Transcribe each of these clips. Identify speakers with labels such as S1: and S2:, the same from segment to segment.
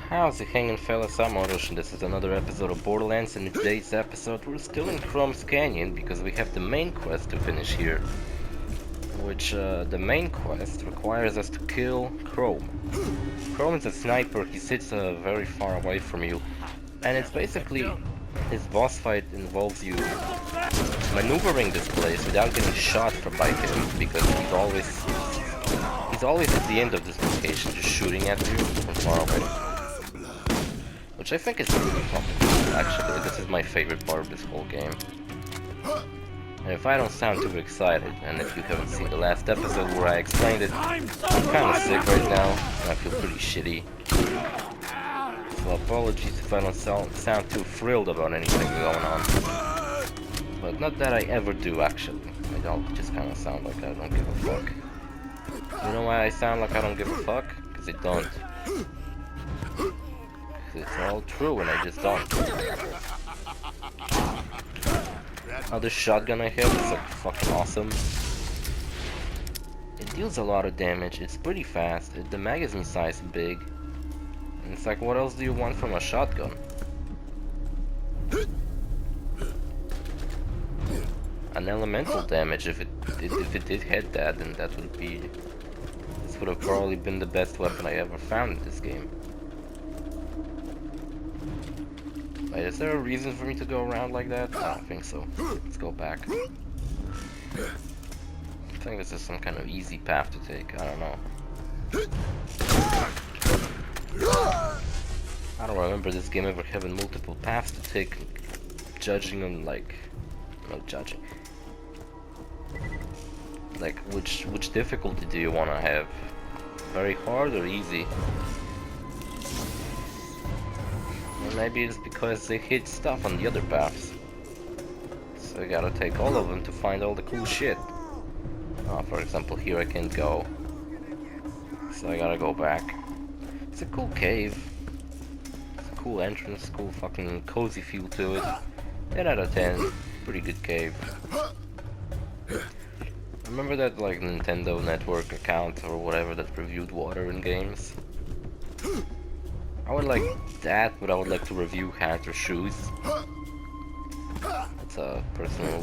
S1: How's it hanging, fellas? I'm OrosZ, and this is another episode of Borderlands. And in today's episode, we're still in Krom's Canyon because we have the main quest to finish here. Which, the main quest requires us to kill Krom. Krom is a sniper, he sits very far away from you. And it's basically, his boss fight involves you maneuvering this place without getting shot by him, because he's always at the end of this location, just shooting at you from far away. Which I think is really fucking cool, actually. This is my favorite part of this whole game. And if I don't sound too excited, and if you haven't seen the last episode where I explained it, I'm kinda sick right now, and I feel pretty shitty. So apologies if I don't sound too thrilled about anything going on. But not that I ever do, actually. I don't just kinda sound like I don't give a fuck. You know why I sound like I don't give a fuck? Because I don't. It's all true and I just don't. Oh, this shotgun I have is like fucking awesome. It deals a lot of damage, it's pretty fast, the magazine size is big. And it's like, what else do you want from a shotgun? An elemental damage, if it did hit that, then that would be... This would have probably been the best weapon I ever found in this game. Wait, is there a reason for me to go around like that? I don't think so. Let's go back. I think this is some kind of easy path to take. I don't know. I don't remember this game ever having multiple paths to take, judging on like... No judging. Like, which difficulty do you want to have? Very hard or easy? Maybe it's because they hid stuff on the other paths. So I gotta take all of them to find all the cool shit. Oh, for example, here I can't go. So I gotta go back. It's a cool cave. It's a cool entrance, cool fucking cozy feel to it. 10 out of 10. Pretty good cave. Remember that like Nintendo Network account or whatever that reviewed water in games? I would like that, but I would like to review hats or shoes. It's a personal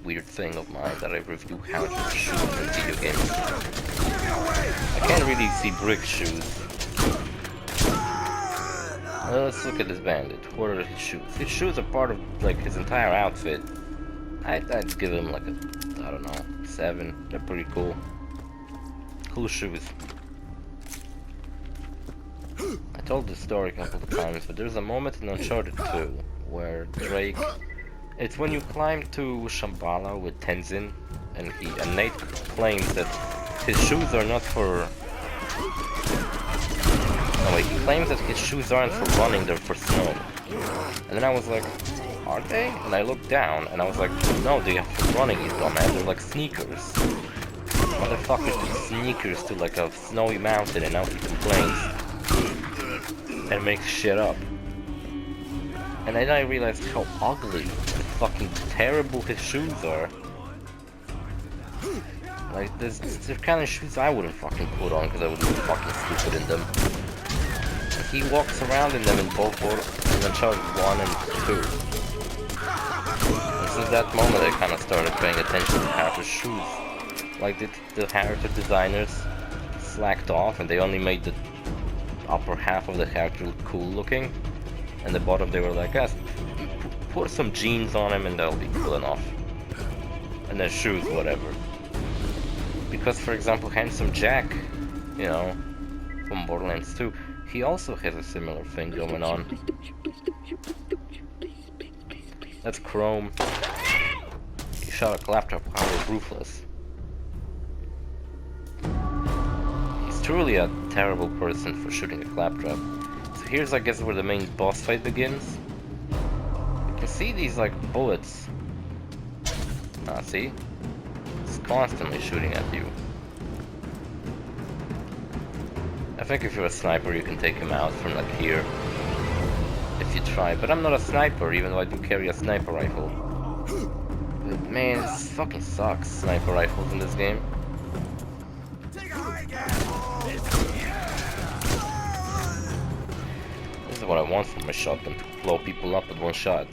S1: weird thing of mine that I review hats or shoes in video games. I can't really see brick shoes. Well, let's look at this bandit. What are his shoes? His shoes are part of like his entire outfit. I'd give him like a, I don't know, 7. They're pretty cool. Cool shoes. I told this story a couple of times, but there's a moment in Uncharted 2 where Drake... It's when you climb to Shambhala with Tenzin, and Nate claims that his shoes are not for... No wait, he claims that his shoes aren't for running, they're for snow. And then I was like, are they? And I looked down, and I was like, no, they are for running, you dumbass, they're like sneakers. Motherfucker took sneakers to like a snowy mountain, and now he complains. And makes shit up. And then I realized how ugly and fucking terrible his shoes are. Like, they're the kind of shoes I wouldn't fucking put on because I would look fucking stupid in them. And he walks around in them in both Uncharted 1 and 2. And since that moment I kind of started paying attention to character shoes. Like, the character designers slacked off and they only made the upper half of the character look cool looking, and the bottom they were like, yes, put some jeans on him and that'll be cool enough. And then shoes, whatever. Because for example, Handsome Jack, you know, from Borderlands 2, he also has a similar thing going on. That's Krom. He shot a claptrap, how ruthless. Truly a terrible person for shooting a claptrap. So here's, I guess, where the main boss fight begins. You can see these like bullets. See? It's constantly shooting at you. I think if you're a sniper you can take him out from like here. If you try, but I'm not a sniper even though I do carry a sniper rifle. But man, this fucking sucks, sniper rifles in this game. what I want from my shotgun, to blow people up with one shot.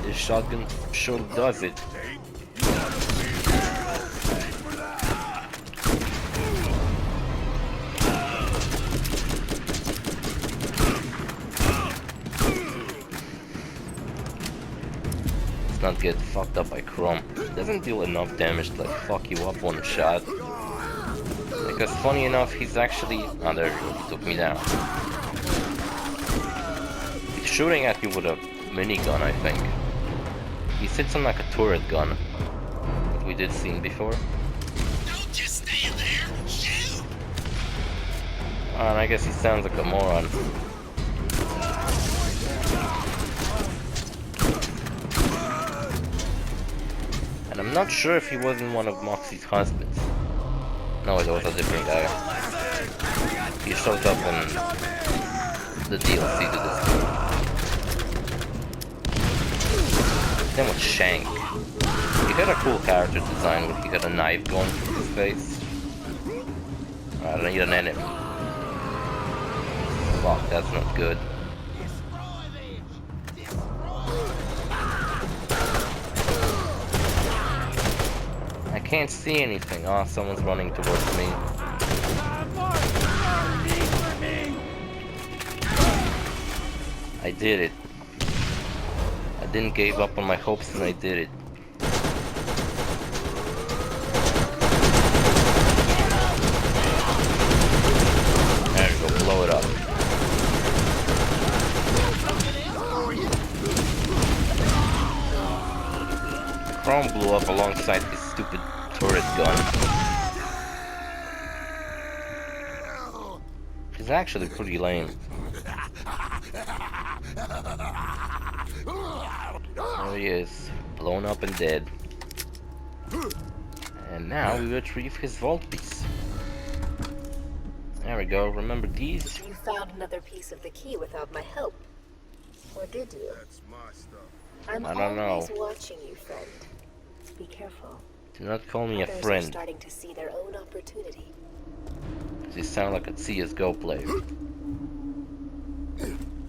S1: This shotgun sure does it. Let's not get fucked up by Krom. Doesn't deal enough damage to like fuck you up one shot. Because funny enough, he's actually... Oh, there you go, he took me down. He's shooting at you with a minigun, I think. He sits on like a turret gun that we did see before.
S2: Don't just stand there, shoot!
S1: And I guess he sounds like a moron. And I'm not sure if he wasn't one of Moxie's husbands. No, it was a different guy. He showed up in the DLC to this game. Then with Shank. He had a cool character design where he got a knife going through his face. I don't need an enemy. Fuck, that's not good. I can't see anything. Oh, someone's running towards me. I did it. I didn't give up on my hopes and I did it. There you go, blow it up. Krom blew up alongside this stupid turret gun. It's actually pretty lame. There he is, blown up and dead. And now we retrieve his vault piece. There we go, remember these?
S3: You found another piece of the key without my help. Or did you?
S2: That's my stuff.
S3: I'm
S1: I don't
S3: always
S1: know.
S3: watching you, friend. Be careful.
S1: Do not call me a
S3: Others are
S1: friend.
S3: starting to see their own opportunity.
S1: You sound like a CSGO player.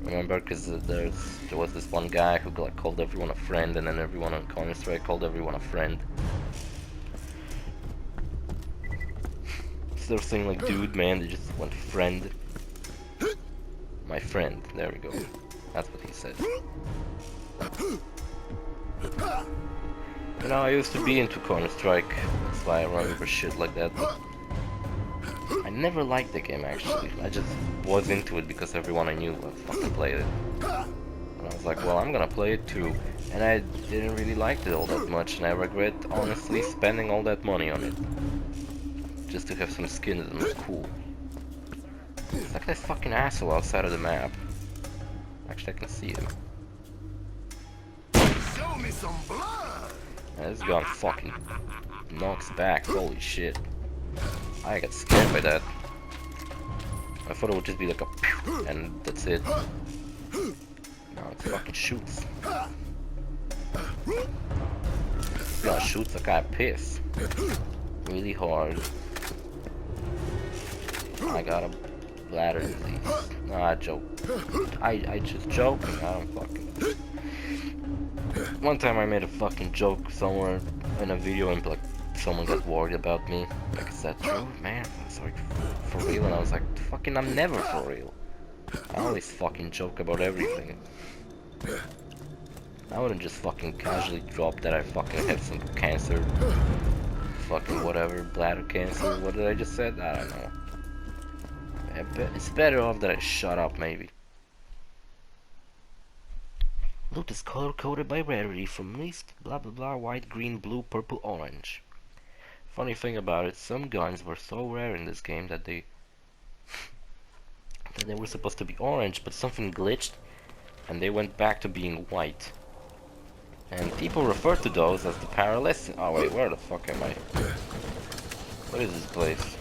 S1: Remember, because there was this one guy who like called everyone a friend, and then everyone on Counter-Strike called everyone a friend. Instead of saying like dude, man, they just went friend. My friend, there we go. That's what he said. You know, I used to be into Counter-Strike, that's why I remember shit like that, but I never liked the game actually. I just was into it because everyone I knew fucking played it. And I was like, well, I'm gonna play it too. And I didn't really like it all that much, and I regret honestly spending all that money on it. Just to have some skins that look cool. It's like that fucking asshole outside of the map. Actually, I can see him.
S2: Show me some blood!
S1: Yeah, this gun fucking knocks back, holy shit. I got scared by that. I thought it would just be like a pew, and that's it. No, it fucking shoots. Gun shoots like I piss. Really hard. I got a bladder disease. Nah, I joke. I just joking, I don't fucking... One time I made a fucking joke somewhere in a video and like someone got worried about me. Like, is that true? Man, I was like, for real? And I was like, fucking I'm never for real. I always fucking joke about everything. I wouldn't just fucking casually drop that I fucking have some cancer. Fucking whatever, bladder cancer, what did I just said? I don't know. It's better off that I shut up, maybe. Loot is color coded by rarity from least blah blah blah, white, green, blue, purple, orange. Funny thing about it, some guns were so rare in this game that they were supposed to be orange, but something glitched and they went back to being white. And people refer to those as the perilous. Oh wait, where the fuck am I? What is this place?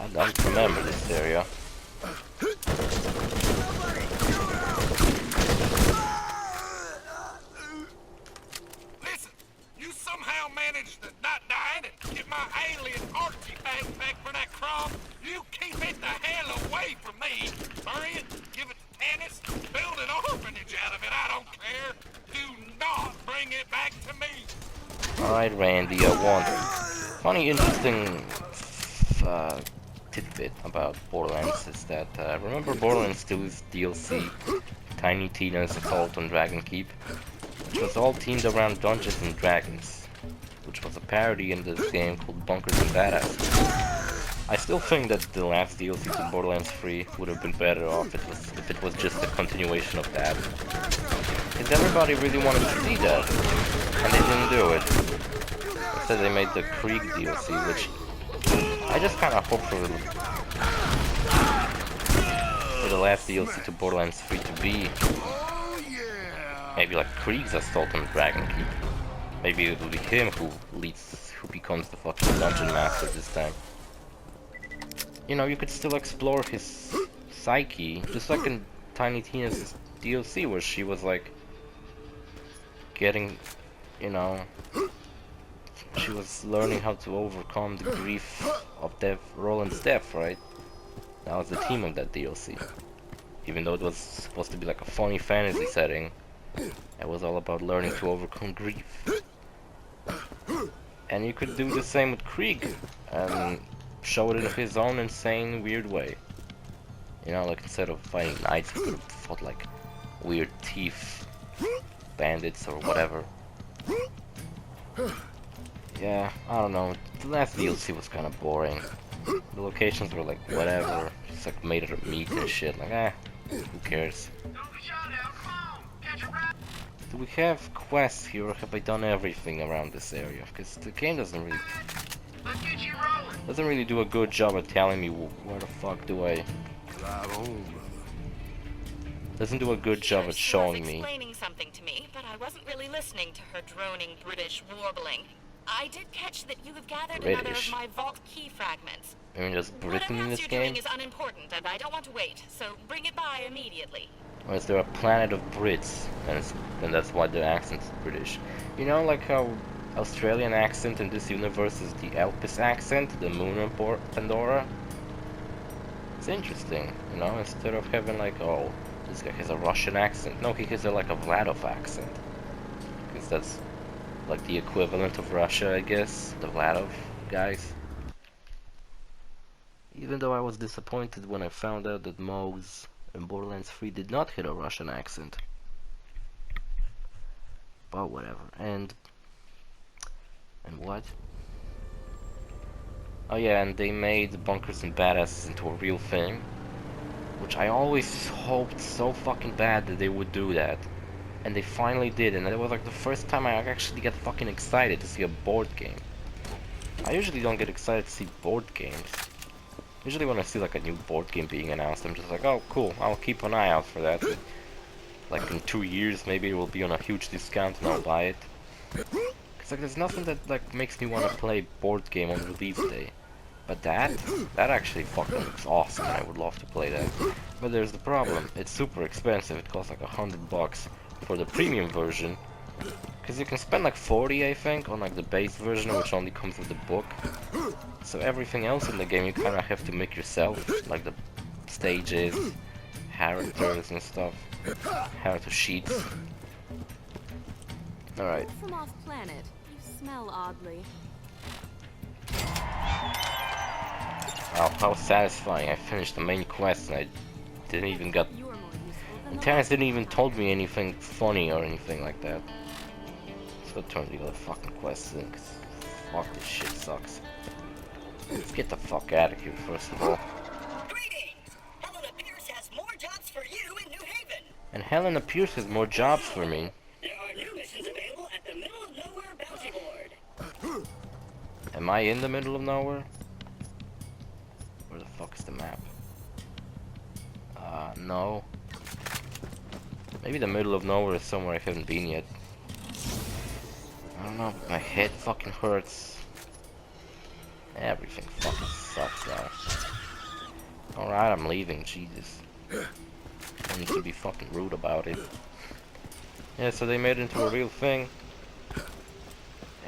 S1: I don't remember this area.
S2: Listen, you somehow managed to not die and get my alien Archie back for that Krom. You keep it the hell away from me. Bury it, give it to Tannis, build an orphanage out of it, I don't care. Do not bring it back to me.
S1: Alright, Randy, I won. Funny, interesting tidbit about Borderlands is that, remember Borderlands 2's DLC, Tiny Tina's Assault on Dragon Keep, which was all themed around Dungeons and Dragons, which was a parody in this game called Bunkers and Badass. I still think that the last DLC to Borderlands 3 would have been better off if it was just a continuation of that. Because everybody really wanted to see that, and they didn't do it. Instead they made the Krieg DLC, which I just kind of hope for the last DLC to Borderlands 3 to be maybe like Krieg's Assault on Dragon Keep. Maybe it will be him who becomes the fucking dungeon master this time. You know, you could still explore his psyche, just like in Tiny Tina's DLC, where she was like getting, you know, she was learning how to overcome the grief of Roland's death, right? That was the theme of that DLC. Even though it was supposed to be like a funny fantasy setting, it was all about learning to overcome grief. And you could do the same with Krieg, and show it in his own insane, weird way. You know, like instead of fighting knights, you could have fought like weird thief bandits or whatever. Yeah, I don't know. The last DLC was kind of boring. The locations were like whatever, just like made out of meat and shit. Like, who cares? Do we have quests here, or have I done everything around this area? Because the game doesn't really do a good job at telling me where the fuck do I. Doesn't do a good job at showing me.
S4: Explaining something to me, but I wasn't really listening to her droning British warbling. I did catch that you have gathered another of my vault key fragments.
S1: I mean, there's Britain in this
S4: you're
S1: game?
S4: doing is unimportant, and I don't want to wait, so bring it by immediately.
S1: Or is there a planet of Brits, and that's why the accent is British? You know, like how Australian accent in this universe is the Elpis accent, the moon of Pandora? It's interesting, you know, instead of having like, oh, this guy has a Russian accent. No, he has like a Vladov accent. Because that's like the equivalent of Russia, I guess, the Vladov guys. Even though I was disappointed when I found out that Mogs in Borderlands 3 did not hit a Russian accent. But whatever. And what? Oh yeah, and they made Bunkers and Badasses into a real thing, which I always hoped so fucking bad that they would do that. And they finally did, and it was like the first time I actually get fucking excited to see a board game. I usually don't get excited to see board games. Usually when I see like a new board game being announced, I'm just like, oh cool, I'll keep an eye out for that. And, like in 2 years maybe it will be on a huge discount and I'll buy it. Cause like there's nothing that like makes me want to play board game on release day. But that actually fucking looks awesome and I would love to play that. But there's the problem, it's super expensive, it costs like $100 for the premium version. Cause you can spend like 40 I think on like the base version, which only comes with the book. So everything else in the game you kinda have to make yourself, like the stages, characters and stuff, character sheets. Alright.
S5: From off planet, you smell oddly.
S1: Wow, how satisfying. I finished the main quest and I didn't even get...
S5: You are more useful than
S1: And Tannis didn't even told me anything funny or anything like that. So I turned the other fucking quests in, cause fuck, this shit sucks. Let's get the fuck out of here first of all.
S6: Greetings! Helena Pierce has more jobs for you in New Haven.
S1: And Helena Pierce has more jobs for me.
S6: There are new missions available at the Middle of Nowhere Bounty Board.
S1: Am I in the middle of nowhere? Where the fuck is the map? No. Maybe the middle of nowhere is somewhere I haven't been yet. I don't know, my head fucking hurts. Everything fucking sucks now. Alright, I'm leaving, Jesus. I need to be fucking rude about it. Yeah, so they made it into a real thing.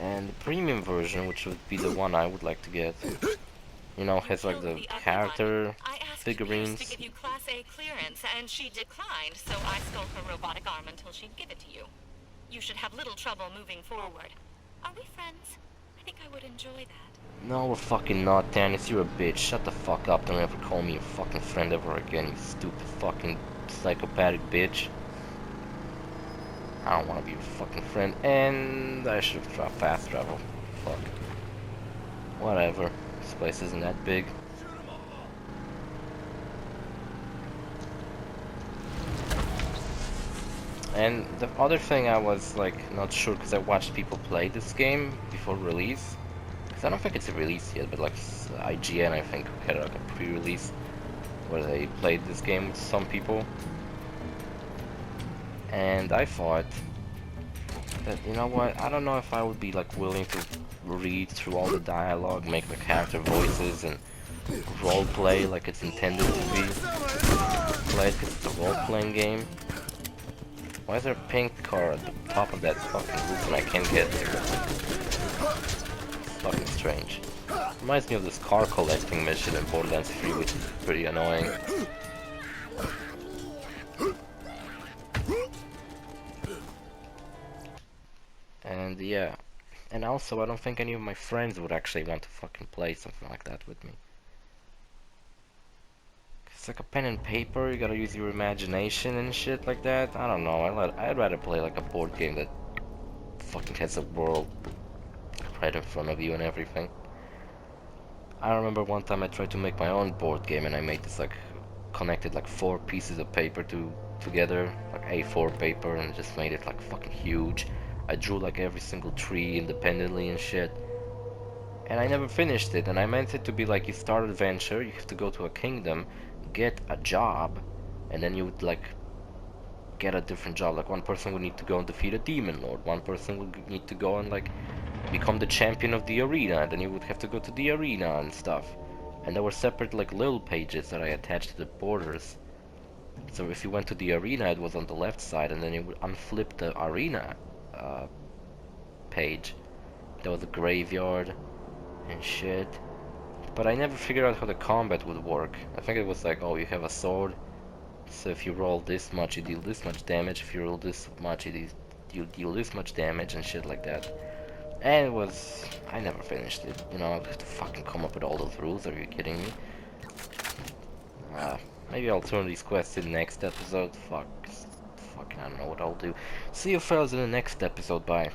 S1: And the premium version, which would be the one I would like to get, you know,
S4: You
S1: has like
S4: killed
S1: the
S4: the ugly
S1: character
S4: one. I asked Pierce
S1: figurines.
S4: to give you Class A clearance, and she declined, so I stole her robotic arm until she'd give it to you. You should have little trouble moving forward. Are we friends? I think I would enjoy that.
S1: No, we're fucking not, Dennis. You're a bitch. Shut the fuck up. Don't ever call me a fucking friend ever again, you stupid fucking psychopathic bitch. I don't want to be your fucking friend. And I should have dropped fast travel. Fuck. Whatever. This place isn't that big. And the other thing I was like not sure because I watched people play this game before release. Because I don't think it's a release yet, but like IGN I think had like a pre-release where they played this game with some people. And I thought that, you know what, I don't know if I would be like willing to read through all the dialogue, make the character voices and role play like it's intended to be played because it's a role-playing game. Why is there a pink car at the top of that fucking roof and I can't get there? It's fucking strange. Reminds me of this car collecting mission in Borderlands 3, which is pretty annoying. And yeah, and also I don't think any of my friends would actually want to fucking play something like that with me. It's like a pen and paper, you gotta use your imagination and shit like that. I don't know, I'd rather play like a board game that fucking has a world right in front of you and everything. I remember one time I tried to make my own board game and I made this like connected like 4 pieces of paper together, like A4 paper, and just made it like fucking huge. I drew like every single tree independently and shit. And I never finished it, and I meant it to be like you start an adventure, you have to go to a kingdom, get a job, and then you would like get a different job. Like one person would need to go and defeat a demon lord, one person would need to go and like become the champion of the arena, and then you would have to go to the arena and stuff. And there were separate like little pages that I attached to the borders. So if you went to the arena, it was on the left side, and then you would unflip the arena page. There was a graveyard and shit. But I never figured out how the combat would work. I think it was like, oh, you have a sword, so if you roll this much, you deal this much damage. If you roll this much, you deal this much damage and shit like that. And it was... I never finished it. You know, I have to fucking come up with all those rules. Are you kidding me? Maybe I'll turn these quests in the next episode. Fuck. Fucking I don't know what I'll do. See you fellas in the next episode. Bye.